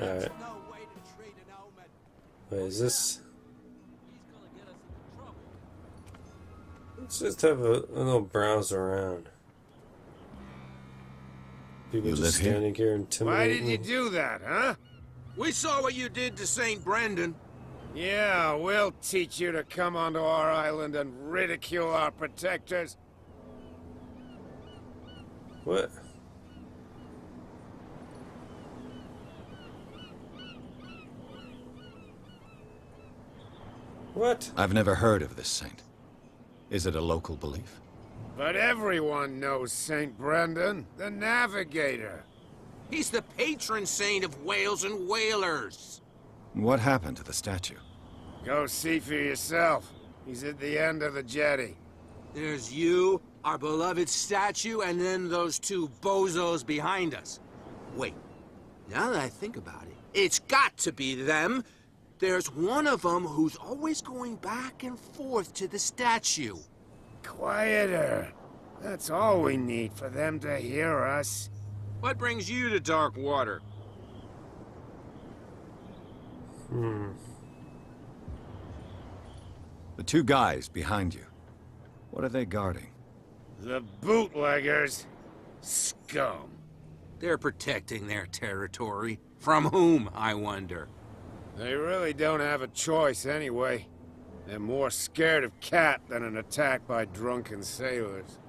Alright. Wait, is this... Let's just have a little browse around. People You just live here? standing here intimidating Why me. did you do that, huh? We saw what you did to St. Brendan. Yeah, we'll teach you to come onto our island and ridicule our protectors. What? What? I've never heard of this saint. Is it a local belief? But everyone knows St. Brendan, the Navigator. He's the patron saint of whales and whalers. What happened to the statue? Go see for yourself. He's at the end of the jetty. There's you, our beloved statue, and then those two bozos behind us. Wait, now that I think about it, it's got to be them. There's one of them who's always going back and forth to the statue. Quieter. That's all we need for them to hear us. What brings you to dark water? The two guys behind you. What are they guarding? The bootleggers. Scum. They're protecting their territory. From whom, I wonder? They really don't have a choice anyway. They're more scared of Cat than an attack by drunken sailors.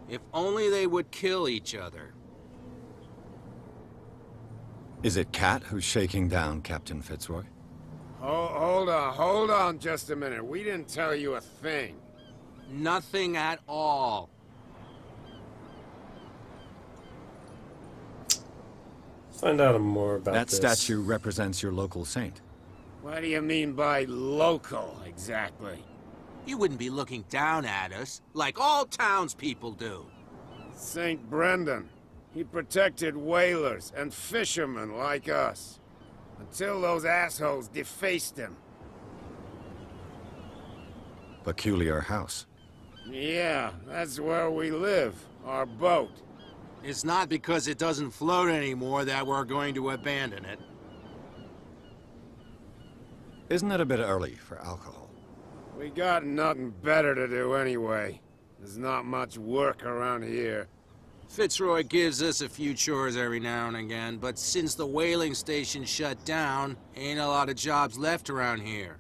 If only they would kill each other. Is it Cat who's shaking down Captain Fitzroy? Hold on just a minute. We didn't tell you a thing. Nothing at all. Find out more about That this. statue represents your local saint. What do you mean by local, exactly? You wouldn't be looking down at us, like all townspeople do. St. Brendan. He protected whalers and fishermen like us. Until those assholes defaced him. Peculiar house. Yeah, that's where we live. Our boat. It's not because it doesn't float anymore that we're going to abandon it. Isn't it a bit early for alcohol? We got nothing better to do anyway. There's not much work around here. Fitzroy gives us a few chores every now and again, but since the whaling station shut down, ain't a lot of jobs left around here.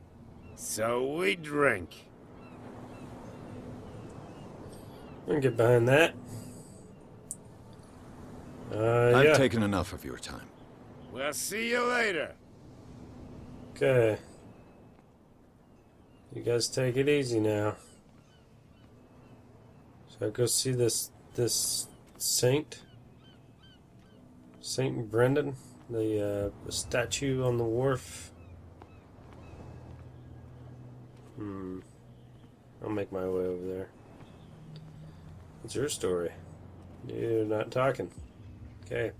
So we drink. I can get behind that. I've yeah. taken enough of your time. We'll see you later. Okay. You guys take it easy now. So I go see this saint. Saint Brendan, the statue on the wharf. I'll make my way over there. What's your story? You're not talking. Okay.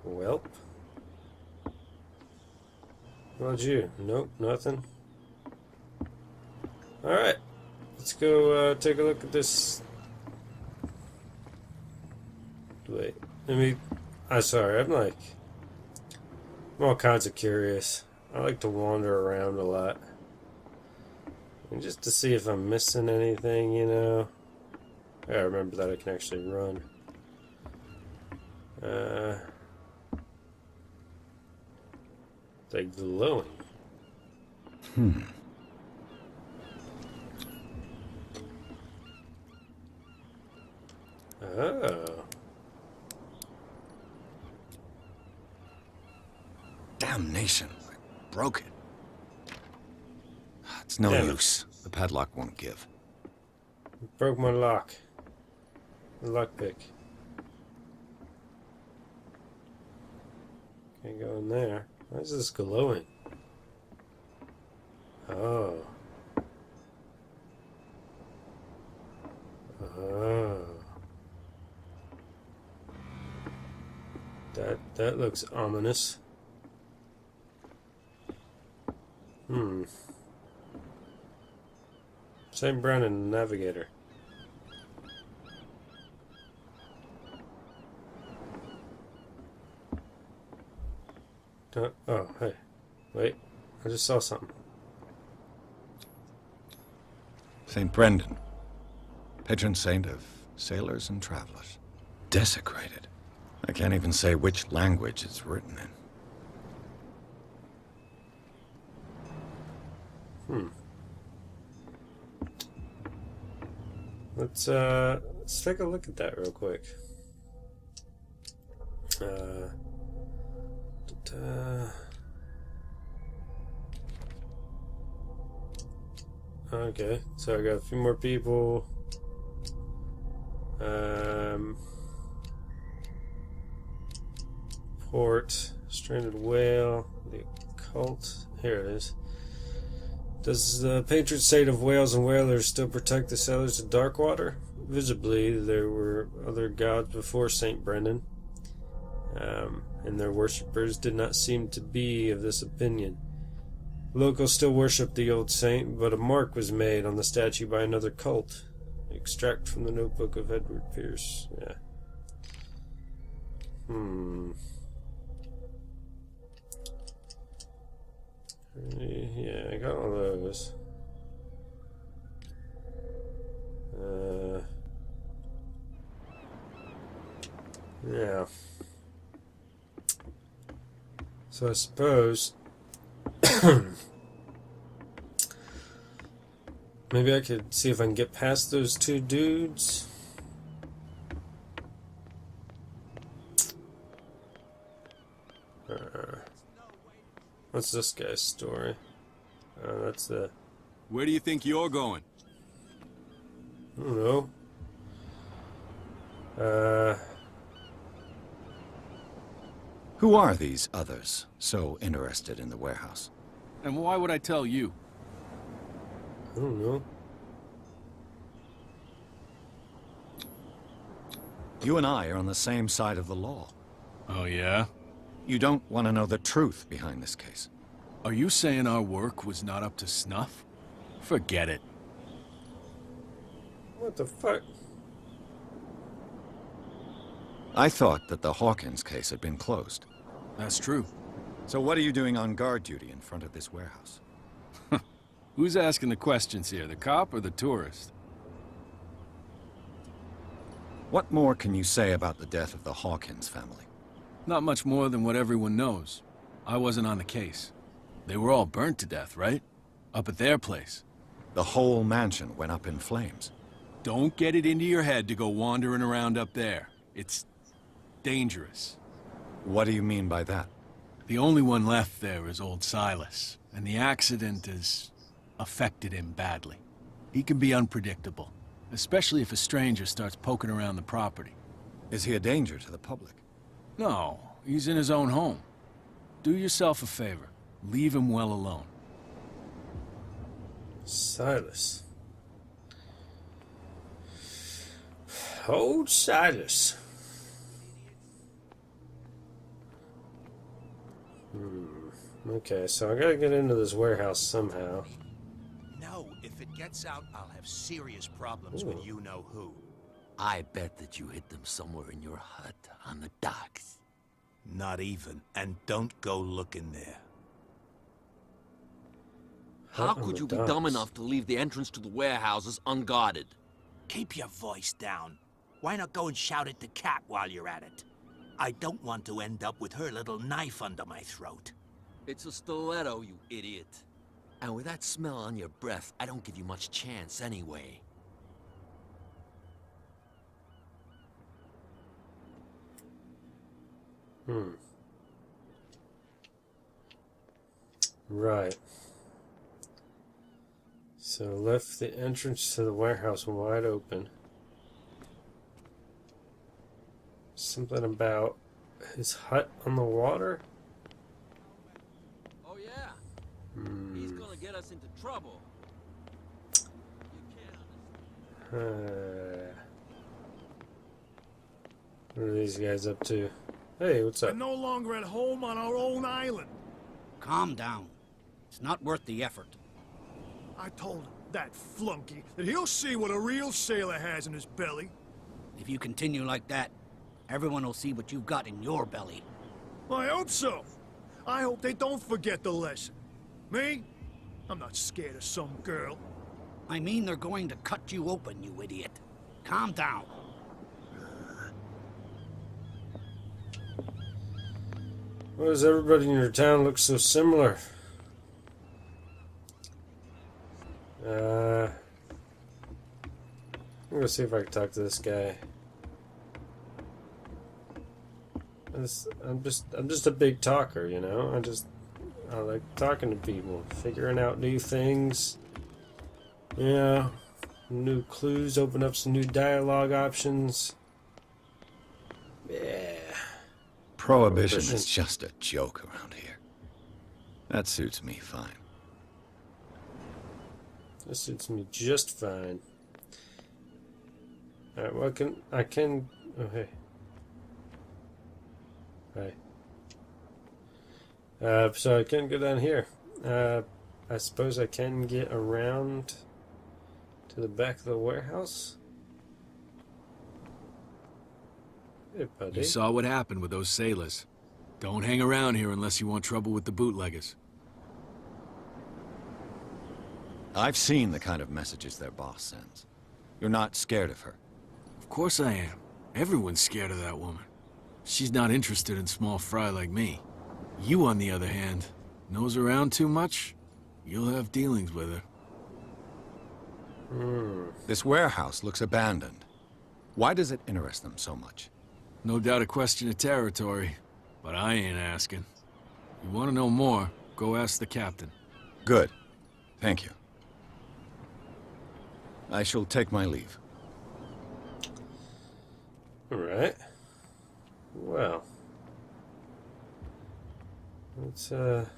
Well. What about you? Nope, nothing. Alright. Let's go take a look at this. Wait. I'm sorry, I'm all kinds of curious. I like to wander around a lot. And just to see if I'm missing anything, you know. I remember that I can actually run. It's like glowing. Oh. Damnation. I broke it. It's no Damn it. use. The padlock won't give. Broke my lock. The lockpick. Can't go in there. Why is this glowing? Oh. Oh. That looks ominous. St. Brendan, Navigator. Oh, hey. Wait. I just saw something. St. Brendan, patron saint of sailors and travelers. Desecrated. I can't even say which language it's written in. Let's take a look at that real quick. Okay, so I got a few more people. Port, stranded whale, the occult. Here it is. Does the patron saint of whales and whalers still protect the sailors of Darkwater? Visibly, there were other gods before St. Brendan, and their worshippers did not seem to be of this opinion. Locals still worship the old saint, but a mark was made on the statue by another cult. Extract from the notebook of Edward Pierce. Yeah. Yeah, I got all those. Yeah. So I suppose maybe I could see if I can get past those two dudes. What's this guy's story? That's the... Where do you think you're going? I don't know. Who are these others so interested in the warehouse? And why would I tell you? I don't know. You and I are on the same side of the law. Oh, yeah? You don't want to know the truth behind this case. Are you saying our work was not up to snuff? Forget it. What the fuck? I thought that the Hawkins case had been closed. That's true. So what are you doing on guard duty in front of this warehouse? Who's asking the questions here, the cop or the tourist? What more can you say about the death of the Hawkins family? Not much more than what everyone knows. I wasn't on the case. They were all burnt to death, right? Up at their place. The whole mansion went up in flames. Don't get it into your head to go wandering around up there. It's dangerous. What do you mean by that? The only one left there is old Silas, and the accident has affected him badly. He can be unpredictable, especially if a stranger starts poking around the property. Is he a danger to the public? No, he's in his own home. Do yourself a favor. Leave him well alone. Silas. Old Silas. Okay, so I gotta get into this warehouse somehow. No, if it gets out, I'll have serious problems with you-know-who. I bet that you hid them somewhere in your hut on the docks. Not even, and don't go looking there. How could you be dumb enough to leave the entrance to the warehouses unguarded? Keep your voice down. Why not go and shout at the cat while you're at it? I don't want to end up with her little knife under my throat. It's a stiletto, you idiot. And with that smell on your breath, I don't give you much chance anyway. Right. So left the entrance to the warehouse wide open. Something about his hut on the water? Oh yeah? He's gonna get us into trouble. You can't understand. What are these guys up to? Hey, what's up? We're no longer at home on our own island. Calm down. It's not worth the effort. I told him, that flunky, that he'll see what a real sailor has in his belly. If you continue like that, everyone will see what you've got in your belly. I hope so. I hope they don't forget the lesson. Me? I'm not scared of some girl. I mean they're going to cut you open, you idiot. Calm down. Why does everybody in your town look so similar? I'm gonna see if I can talk to this guy. I'm just a big talker, you know? I like talking to people, figuring out new things. Yeah, new clues, open up some new dialogue options. Yeah. Prohibition is just a joke around here. That suits me fine. This suits me just fine. Alright, well, I can... Oh, hey. Hi. So I can go down here. I suppose I can get around to the back of the warehouse? Hey, buddy. You saw what happened with those sailors. Don't hang around here unless you want trouble with the bootleggers. I've seen the kind of messages their boss sends. You're not scared of her. Of course I am. Everyone's scared of that woman. She's not interested in small fry like me. You, on the other hand, nose around too much, you'll have dealings with her. This warehouse looks abandoned. Why does it interest them so much? No doubt a question of territory, but I ain't asking. You want to know more, go ask the captain. Good. Thank you. I shall take my leave. Alright. Well. Let's, have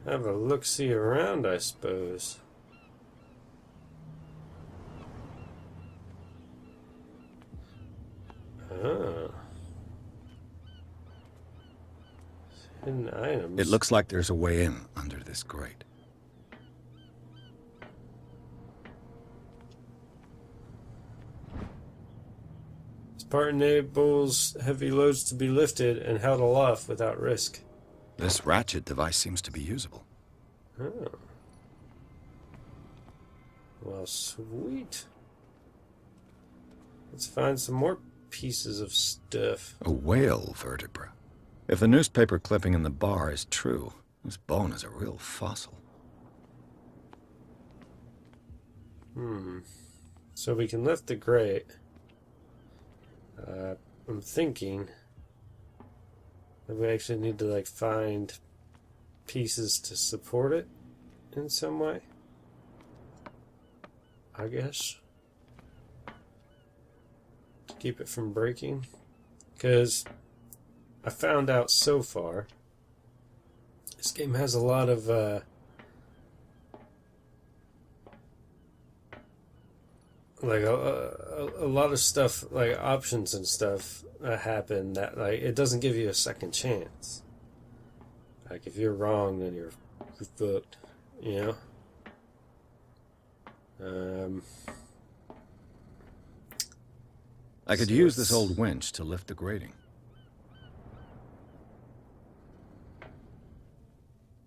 a look-see around, I suppose. Ah. Hidden items. It looks like there's a way in under this grate. This part enables heavy loads to be lifted and held aloft without risk. This ratchet device seems to be usable. Oh. Well, sweet. Let's find some more pieces of stuff. A whale vertebra. If the newspaper clipping in the bar is true, this bone is a real fossil. So we can lift the grate. I'm thinking that we actually need to, like, find pieces to support it in some way. I guess. To keep it from breaking. Because I found out so far this game has a lot of like a lot of stuff, like options and stuff happen that, like, it doesn't give you a second chance. Like, if you're wrong, then you're fucked, you know? I could use this old winch to lift the grating.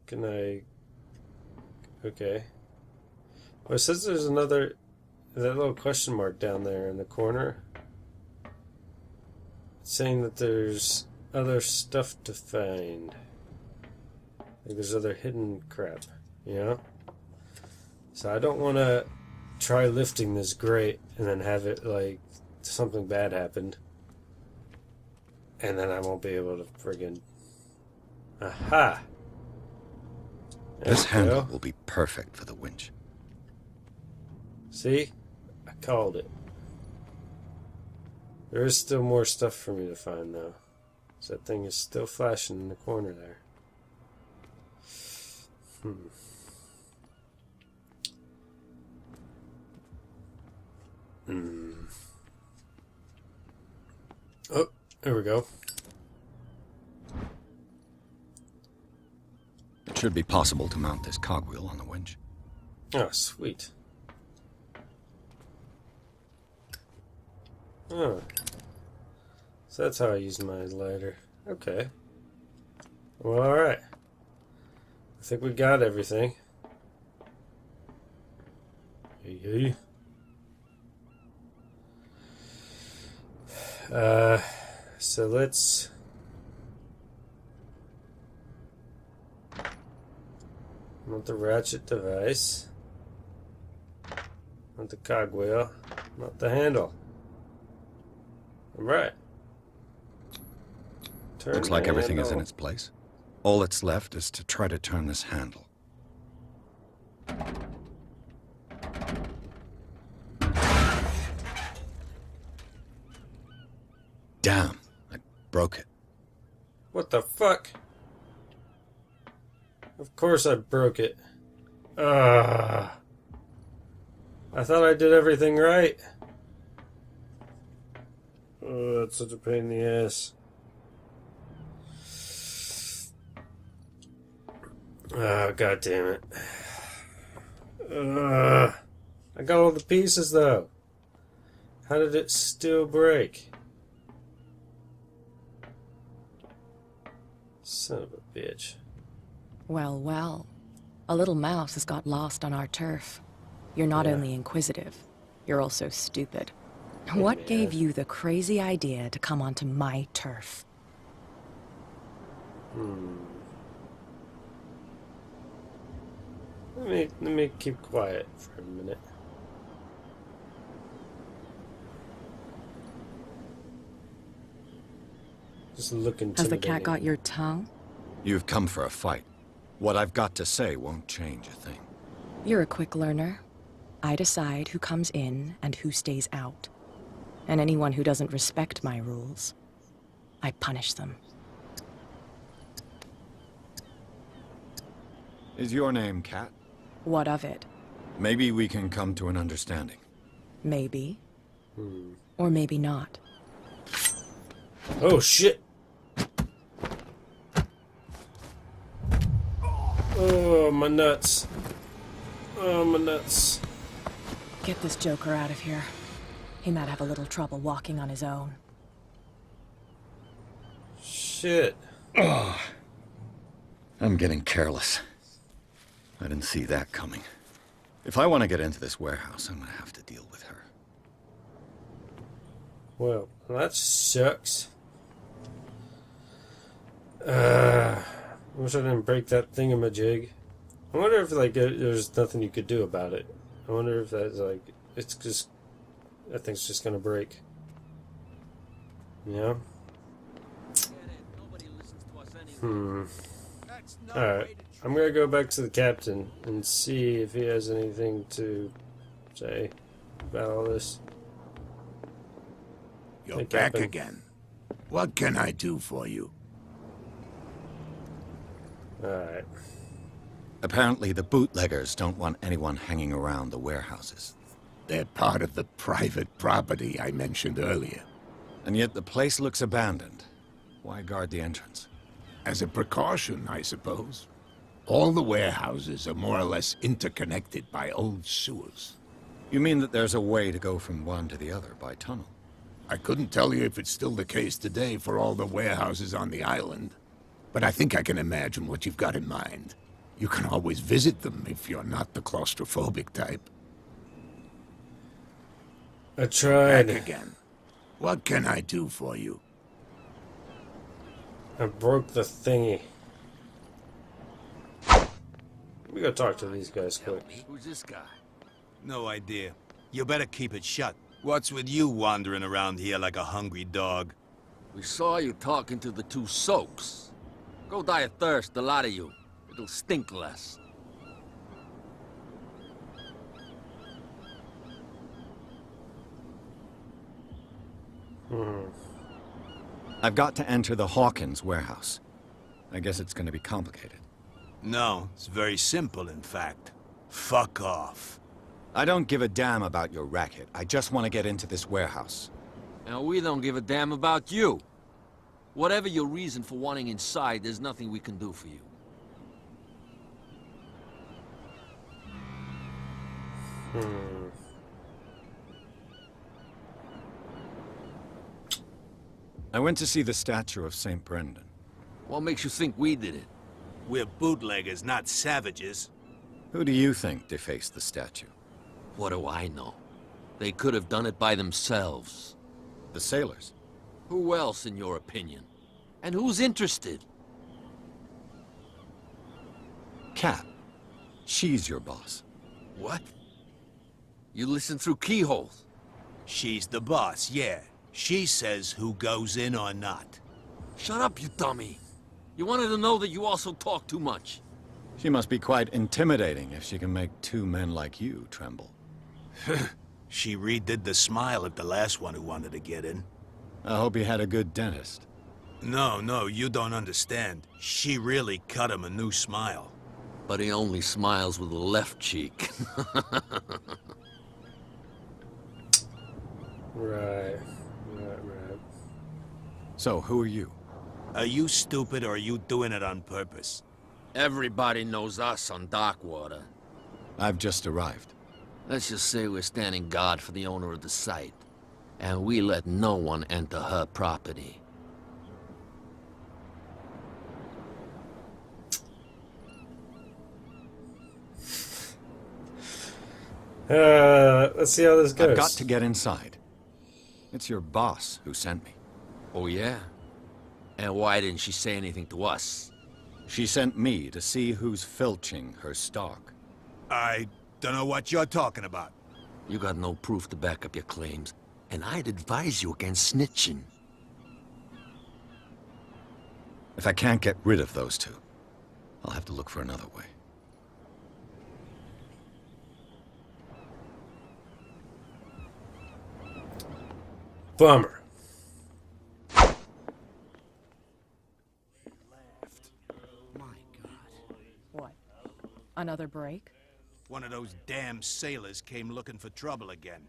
Can I... Okay. Well, it says there's another... That little question mark down there in the corner. It's saying that there's other stuff to find. Like there's other hidden crap, you know? So I don't want to try lifting this grate and then have it, like, something bad happen. And then I won't be able to friggin'... Aha! This handle will be perfect for the winch. See? I called it. There is still more stuff for me to find, though. So that thing is still flashing in the corner there. Oh, there we go. It should be possible to mount this cogwheel on the winch. Oh, sweet. Oh. So that's how I use my lighter. Okay. Well, alright. I think we got everything. Hey. So let's... Not the ratchet device. Not the cogwheel. Not the handle. Alright. Looks like everything is in its place. All that's left is to try to turn this handle. Damn, I broke it. What the fuck? Of course I broke it. I thought I did everything right. Oh, that's such a pain in the ass. Oh, god damn it. I got all the pieces though. How did it still break? Son of a bitch. Well, well. A little mouse has got lost on our turf. You're not only inquisitive, you're also stupid. What gave you the crazy idea to come onto my turf? Let me keep quiet for a minute. Just look intimidating. Has the cat got your tongue? You've come for a fight. What I've got to say won't change a thing. You're a quick learner. I decide who comes in and who stays out. And anyone who doesn't respect my rules, I punish them. Is your name Cat? What of it? Maybe we can come to an understanding. Maybe. Or maybe not. Oh shit! Oh, my nuts. Oh, my nuts. Get this joker out of here. He might have a little trouble walking on his own. Shit. Oh, I'm getting careless. I didn't see that coming. If I want to get into this warehouse, I'm going to have to deal with her. Well, that sucks. Wish I didn't break that thingamajig. I wonder if, like, there's nothing you could do about it. I wonder if that's, like, it's just... That thing's just gonna break. Yeah? Alright. I'm gonna go back to the captain and see if he has anything to say about all this. You're back again. What can I do for you? Alright. Apparently the bootleggers don't want anyone hanging around the warehouses. They're part of the private property I mentioned earlier. And yet the place looks abandoned. Why guard the entrance? As a precaution, I suppose. All the warehouses are more or less interconnected by old sewers. You mean that there's a way to go from one to the other by tunnel? I couldn't tell you if it's still the case today for all the warehouses on the island, but I think I can imagine what you've got in mind. You can always visit them if you're not the claustrophobic type. I tried. Back again. What can I do for you? I broke the thingy. We gotta talk to these guys quick. Who's this guy? No idea. You better keep it shut. What's with you wandering around here like a hungry dog? We saw you talking to the two soaks. Go die of thirst, the lot of you. It'll stink less. I've got to enter the Hawkins warehouse. I guess it's going to be complicated. No, it's very simple, in fact. Fuck off. I don't give a damn about your racket. I just want to get into this warehouse. And we don't give a damn about you. Whatever your reason for wanting inside, there's nothing we can do for you. I went to see the statue of St. Brendan. What makes you think we did it? We're bootleggers, not savages. Who do you think defaced the statue? What do I know? They could have done it by themselves. The sailors? Who else, in your opinion? And who's interested? Cat. She's your boss. What? You listen through keyholes. She's the boss, yeah. She says who goes in or not. Shut up, you dummy. You wanted to know that you also talk too much. She must be quite intimidating if she can make two men like you tremble. She redid the smile at the last one who wanted to get in. I hope he had a good dentist. No, you don't understand. She really cut him a new smile. But he only smiles with the left cheek. Right. So, who are you? Are you stupid or are you doing it on purpose? Everybody knows us on Darkwater. I've just arrived. Let's just say we're standing guard for the owner of the site. And we let no one enter her property. Let's see how this goes. I've got to get inside. It's your boss who sent me. Oh, yeah? And why didn't she say anything to us? She sent me to see who's filching her stock. I don't know what you're talking about. You got no proof to back up your claims, and I'd advise you against snitching. If I can't get rid of those two, I'll have to look for another way. Bummer. What? Another break? One of those damn sailors came looking for trouble again.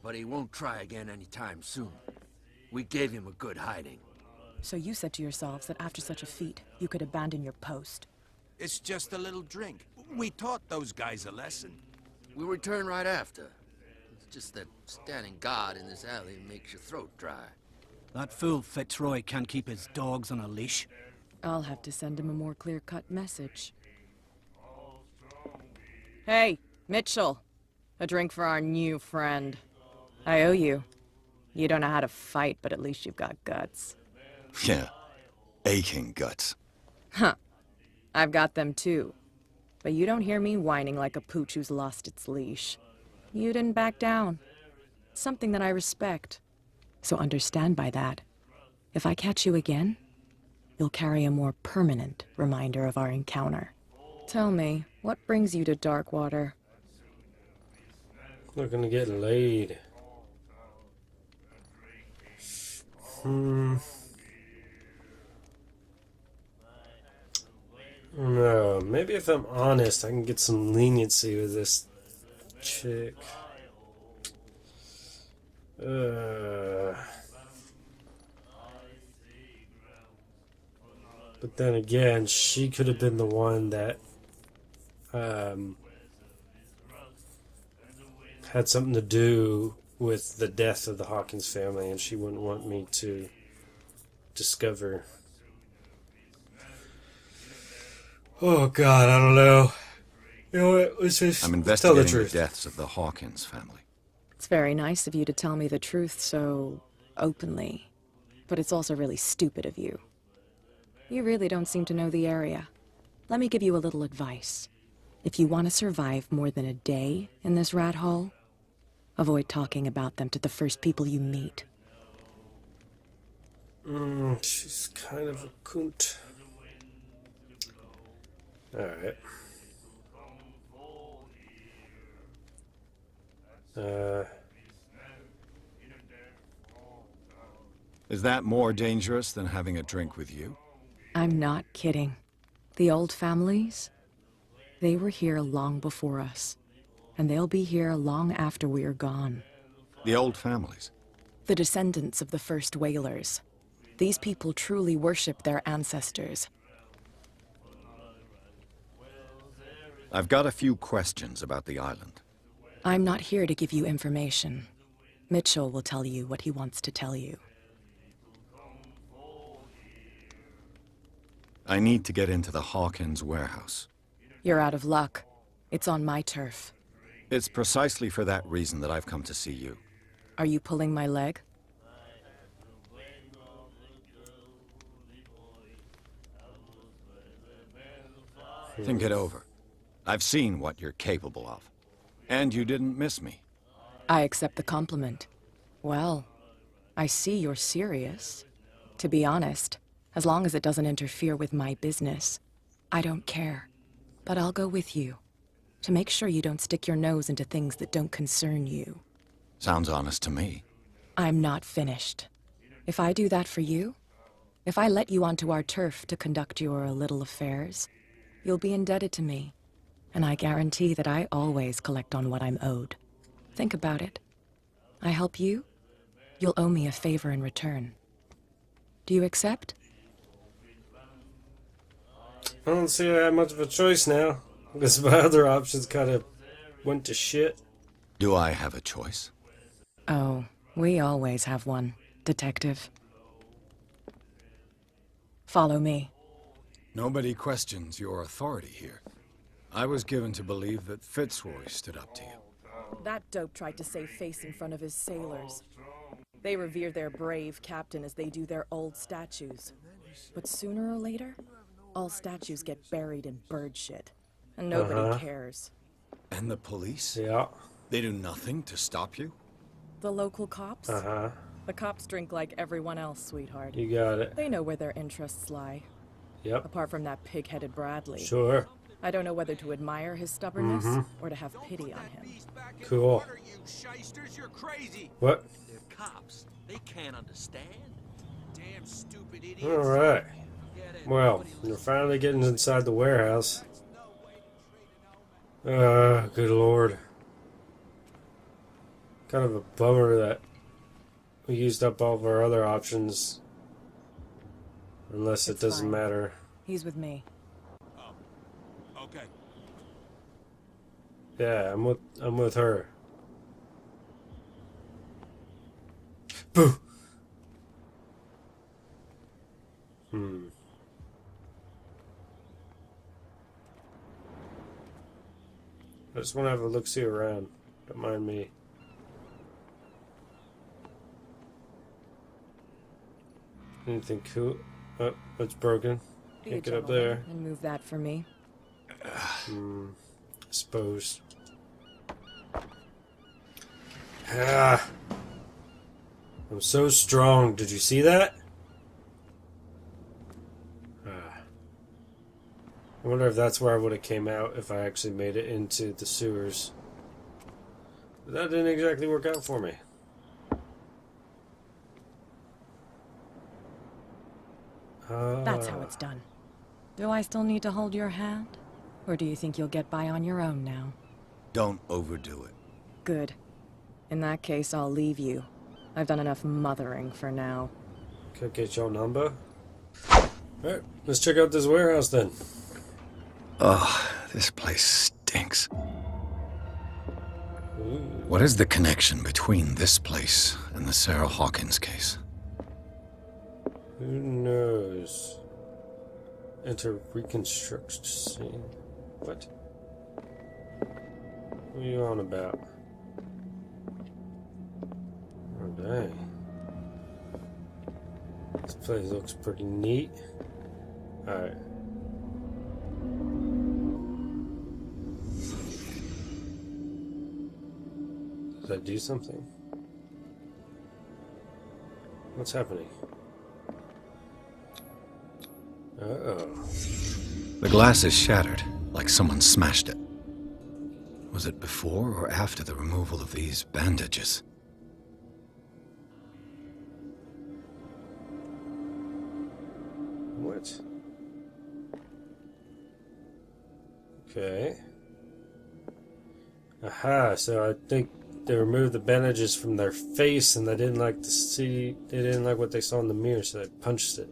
But he won't try again anytime soon. We gave him a good hiding. So you said to yourselves that after such a feat, you could abandon your post. It's just a little drink. We taught those guys a lesson. We'll return right after. It's just that standing guard in this alley makes your throat dry. That fool Fitzroy can't keep his dogs on a leash. I'll have to send him a more clear-cut message. Hey, Mitchell. A drink for our new friend. I owe you. You don't know how to fight, but at least you've got guts. Yeah, aching guts. Huh. I've got them too. But you don't hear me whining like a pooch who's lost its leash. You didn't back down. Something that I respect. So understand by that. If I catch you again, you'll carry a more permanent reminder of our encounter. Tell me, what brings you to Darkwater? Looking to get laid. No, maybe if I'm honest, I can get some leniency with this chick. But then again, she could have been the one that had something to do with the death of the Hawkins family, and she wouldn't want me to discover. Oh God, I don't know. You know what? Let's just I'm tell the investigating the truth. deaths of the Hawkins family. It's very nice of you to tell me the truth so openly, but it's also really stupid of you. You really don't seem to know the area. Let me give you a little advice. If you want to survive more than a day in this rat hole, avoid talking about them to the first people you meet. She's kind of a cunt. Alright. Is that more dangerous than having a drink with you? I'm not kidding. The old families, they were here long before us, and they'll be here long after we are gone. The old families? The descendants of the first whalers. These people truly worship their ancestors. I've got a few questions about the island. I'm not here to give you information. Mitchell will tell you what he wants to tell you. I need to get into the Hawkins warehouse. You're out of luck. It's on my turf. It's precisely for that reason that I've come to see you. Are you pulling my leg? Think it over. I've seen what you're capable of. And you didn't miss me. I accept the compliment. Well, I see you're serious. To be honest, as long as it doesn't interfere with my business, I don't care. But I'll go with you, to make sure you don't stick your nose into things that don't concern you. Sounds honest to me. I'm not finished. If I do that for you, if I let you onto our turf to conduct your little affairs, you'll be indebted to me. And I guarantee that I always collect on what I'm owed. Think about it. I help you, you'll owe me a favor in return. Do you accept? I don't see I have much of a choice now, because my other options kind of went to shit. Do I have a choice? Oh, we always have one, Detective. Follow me. Nobody questions your authority here. I was given to believe that Fitzroy stood up to you. That dope tried to save face in front of his sailors. They revere their brave captain as they do their old statues. But sooner or later, all statues get buried in bird shit. And nobody cares. And the police? Yeah. They do nothing to stop you? The local cops? Uh-huh. The cops drink like everyone else, sweetheart. You got it. They know where their interests lie. Yep. Apart from that pig-headed Bradley. Sure. I don't know whether to admire his stubbornness or to have pity on him. Cool. What? They're cops. They can't understand. Damn stupid idiots. Alright. Well, we're finally getting inside the warehouse. Good lord. Kind of a bummer that we used up all of our other options. Unless it doesn't matter. He's with me. Okay. Yeah, I'm with her. Boo! I just want to have a look-see around. Don't mind me. Anything cool? Oh, it's broken. Can't get up there. And move that for me. I suppose. Ah! I'm so strong. Did you see that? I wonder if that's where I would have came out if I actually made it into the sewers. But that didn't exactly work out for me. That's how it's done. Do I still need to hold your hand? Or do you think you'll get by on your own now? Don't overdo it. Good. In that case, I'll leave you. I've done enough mothering for now. Can I get your number? Alright, let's check out this warehouse then. Ugh, this place stinks. Ooh. What is the connection between this place and the Sarah Hawkins case? Who knows? Enter reconstruct scene. What? What are you on about? Oh dang. This place looks pretty neat. Alright. Did I do something? What's happening? Uh-oh. The glass is shattered, like someone smashed it. Was it before or after the removal of these bandages? What? Okay. Aha, so I think they removed the bandages from their face and they didn't like to see, they didn't like what they saw in the mirror, so they punched it.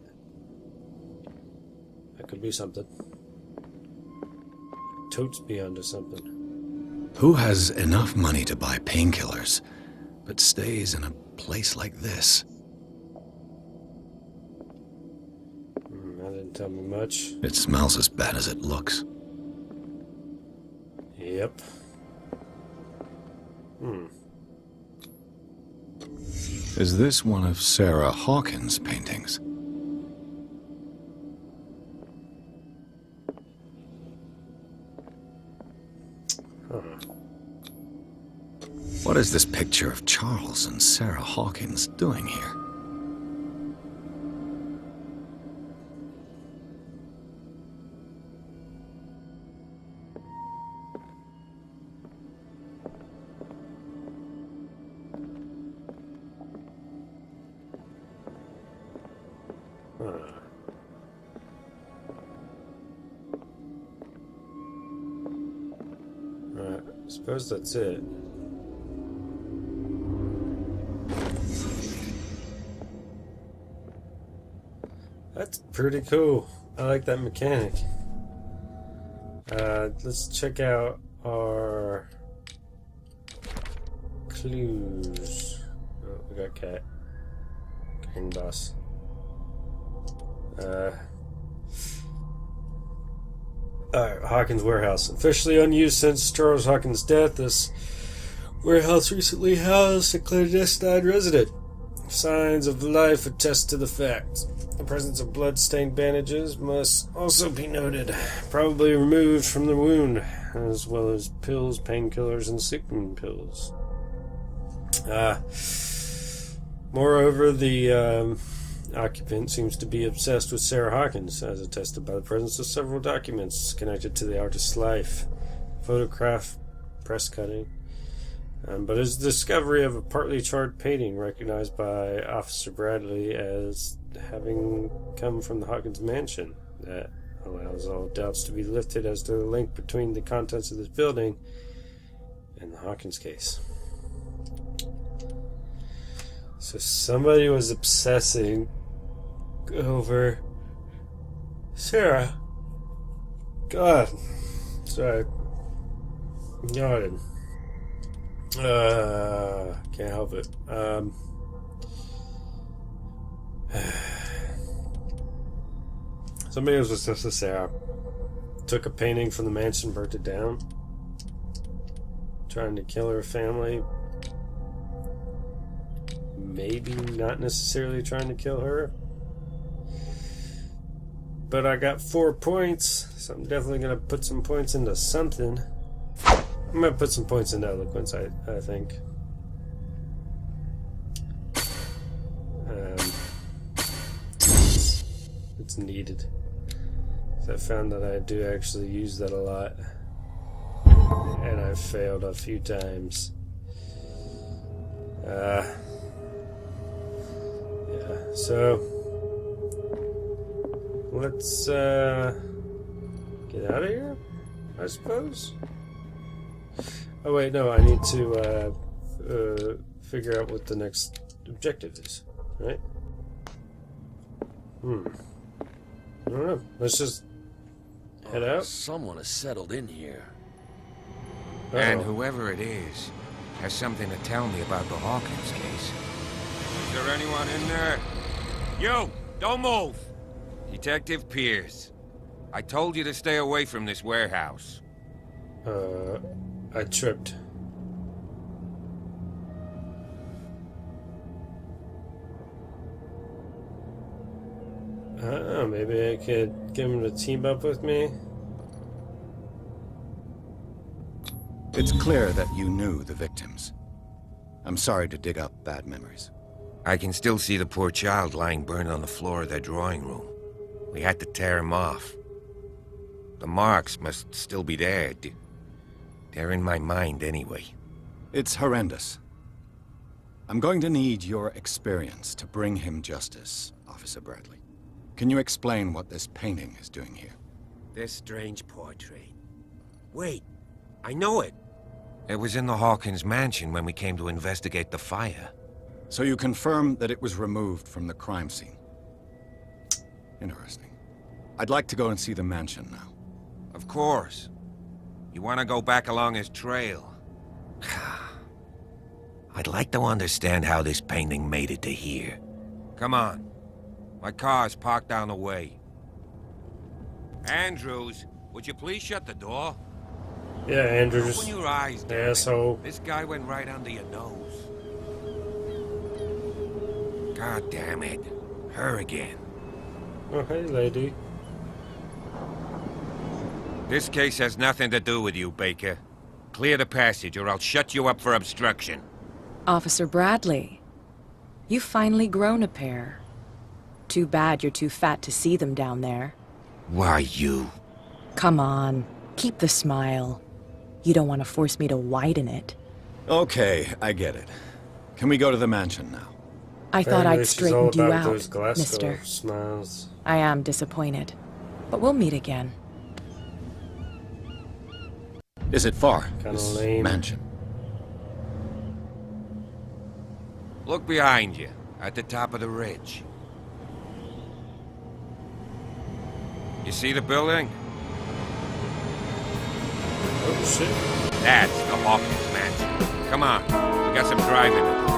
That could be something. Totes be onto something. Who has enough money to buy painkillers, but stays in a place like this? That didn't tell me much. It smells as bad as it looks. Yep. Is this one of Sarah Hawkins' paintings? What is this picture of Charles and Sarah Hawkins doing here? Alright, suppose that's it. That's pretty cool. I like that mechanic. Let's check out our clues. Oh, we got cat. King boss. Alright, Hawkins Warehouse. Officially unused since Charles Hawkins' death, this warehouse recently housed a clandestine resident. Signs of life attest to the fact. The presence of blood-stained bandages must also be noted, probably removed from the wound, as well as pills, painkillers, and sleeping pills. Moreover, the occupant seems to be obsessed with Sarah Hawkins, as attested by the presence of several documents connected to the artist's life, photograph, press cutting. But his discovery of a partly charred painting recognized by Officer Bradley as having come from the Hawkins mansion that allows all doubts to be lifted as to the link between the contents of this building and the Hawkins case. So somebody was obsessing over Sarah. God. Sorry. Yawning. Can't help it. Somebody was obsessed with Sarah. Took a painting from the mansion, burnt it down. Trying to kill her family. Maybe not necessarily trying to kill her. But I got 4 points, so I'm definitely going to put some points into something. I'm going to put some points into eloquence, I think. It's needed. So I found that I do actually use that a lot. And I've failed a few times. Yeah, so let's get out of here, I suppose. Oh wait, no, I need to figure out what the next objective is, right? I don't know. Let's just head out. Someone has settled in here. And whoever it is has something to tell me about the Hawkins case. Is there anyone in there? You! Don't move! Detective Pierce. I told you to stay away from this warehouse. I tripped. I don't know, maybe I could get him to team up with me. It's clear that you knew the victims. I'm sorry to dig up bad memories. I can still see the poor child lying burned on the floor of their drawing room. We had to tear him off. The marks must still be there. They're in my mind anyway. It's horrendous. I'm going to need your experience to bring him justice, Officer Bradley. Can you explain what this painting is doing here? This strange portrait. Wait, I know it. It was in the Hawkins mansion when we came to investigate the fire. So you confirm that it was removed from the crime scene? Interesting. I'd like to go and see the mansion now. Of course. You want to go back along his trail? I'd like to understand how this painting made it to here. Come on. My car's parked down the way. Andrews, would you please shut the door? Yeah, Andrews. Open your eyes, damn it. Asshole. This guy went right under your nose. God damn it. Her again. Oh, hey, lady. This case has nothing to do with you, Baker. Clear the passage or I'll shut you up for obstruction. Officer Bradley, you've finally grown a pair. Too bad you're too fat to see them down there. Why, you? Come on, keep the smile. You don't want to force me to widen it. Okay, I get it. Can we go to the mansion now? I thought Apparently I'd she's all straightened you about out, those Glasgow mister. smiles. I am disappointed. But we'll meet again. Is it far? Kinda This lame. mansion. Look behind you, at the top of the ridge. You see the building? Oh, shit. That's the Hawkins mansion. Come on, we got some driving to do.